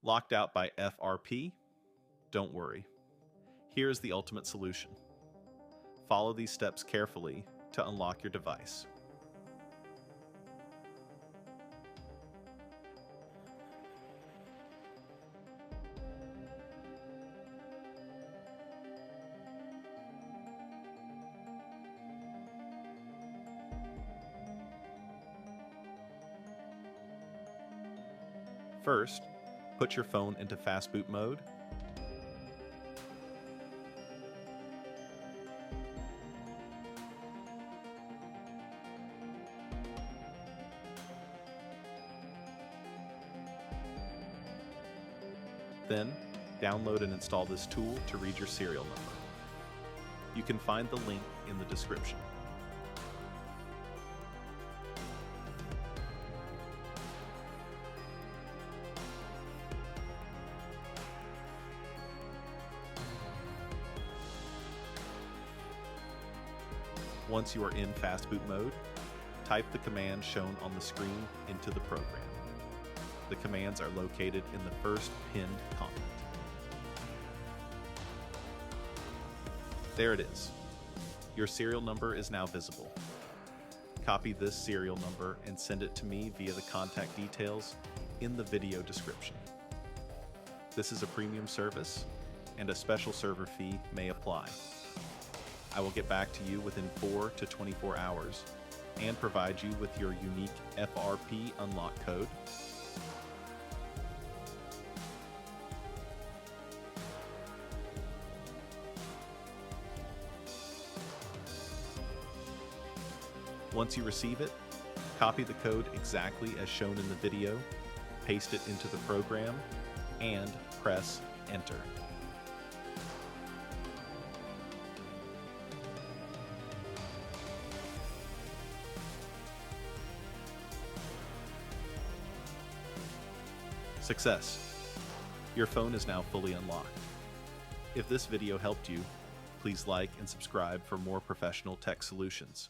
Locked out by FRP? Don't worry. Here's the ultimate solution. Follow these steps carefully to unlock your device. First, put your phone into fast boot mode. Then, download and install this tool to read your serial number. You can find the link in the description. Once you are in fast boot mode, type the command shown on the screen into the program. The commands are located in the first pinned comment. There it is. Your serial number is now visible. Copy this serial number and send it to me via the contact details in the video description. This is a premium service, and a special server fee may apply. I will get back to you within 4 to 24 hours and provide you with your unique FRP unlock code. Once you receive it, copy the code exactly as shown in the video, paste it into the program, and press Enter. Success! Your phone is now fully unlocked. If this video helped you, please like and subscribe for more professional tech solutions.